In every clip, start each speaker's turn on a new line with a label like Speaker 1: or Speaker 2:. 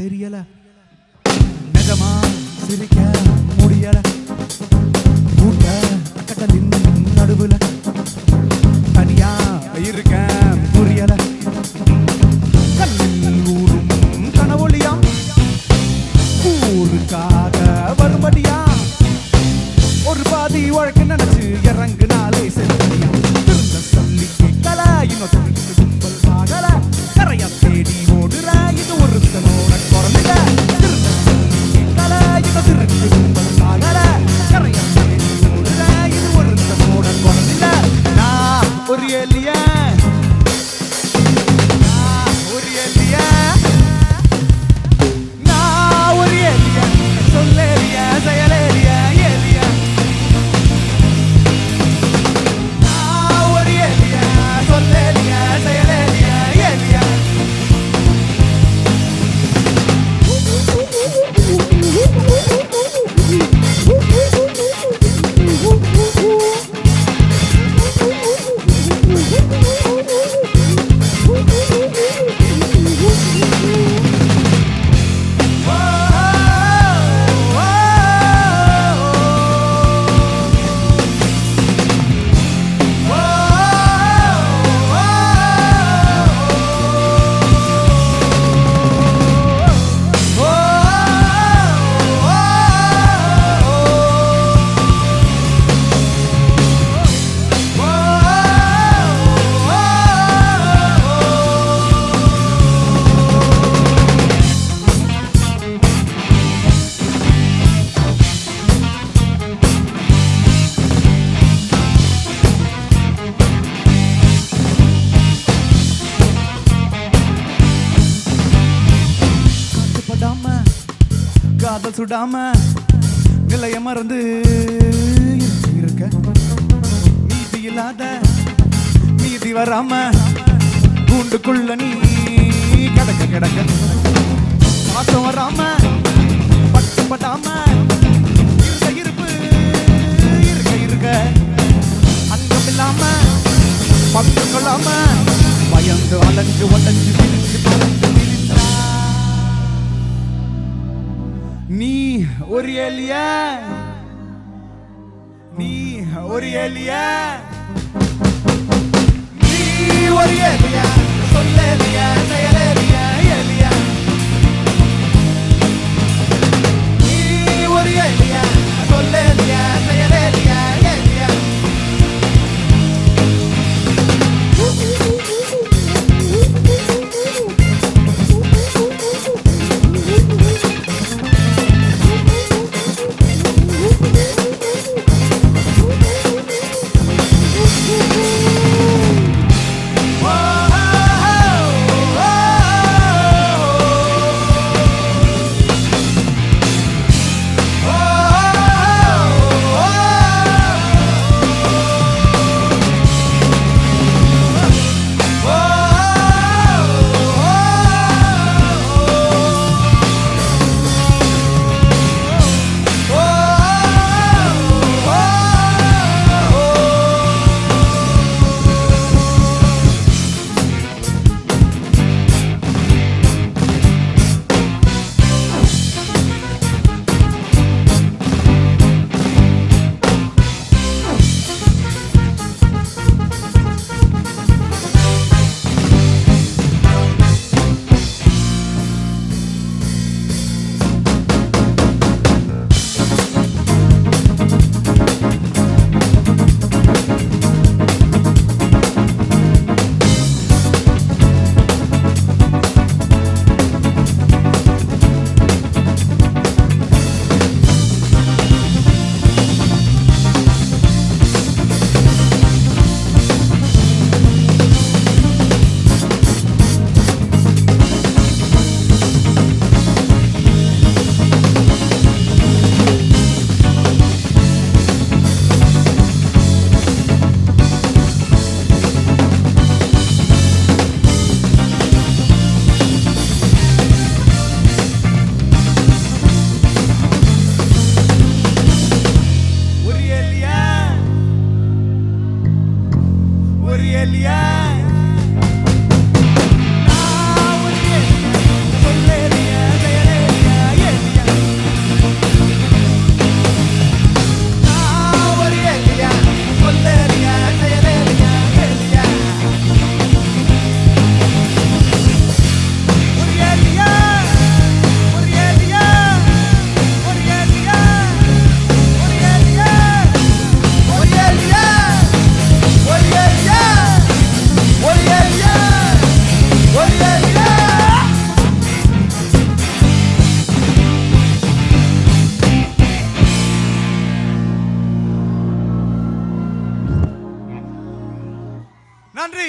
Speaker 1: தெரியல நிஜமா சிரிக்க முடியல கூட்ட கடலின் நடுவுல தனியா இருக்க புரியல கண்ணில் ஊரும் கனவொலியா ஊருக்காக வரும்படியா ஒரு பாதி உழைக்க நினைச்சு இறங்குனாலே செல்லியா திருந்த சொல்லி கேட்கல இன்னும் கும்பல் ஆகல கரையா தேடி ஓடுற இது ஒருத்தனோட குறந்தில திருந்த சொல்லி கேட்கல இன்னும் திருக்கு கும்பல் ஆகல கரையா தேடி ஓடுற இது ஒருத்தனோட குறந்தில நான் ஒரு எலியா ஒரு எலியா நான் ஒரு எலியா சொல்லேலியா செயலேலியா எலியா நான் ஒரு எலியா சொல்லேலியா செயலேலியா எலியா காதல் சுடாம நிலைய மறந்து இருக்க நீதி இல்லாத நீதி வராம கூண்டுக்குள்ள நீ கிடக்க கிடக்க பாசம் வராம பட்டுப்படாம இருக்க இருப்பு இருக்க இருக்க அங்கம் இல்லாம பங்கு கொள்ளாம பயந்து அலைஞ்சு உடஞ்சு பிரிஞ்சு பறந்து பிரிந்தா நீ ஒரு எலியா நீ ஒரு எலியா நீ ஒரு எலியா சொல்லேலியா செயலேலியா எலியா நீ ஒரு எலியா சொல்லேலியா செயலேலியா எலியா Oh நன்றி.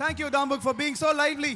Speaker 1: Thank you Dambuk for being so lively.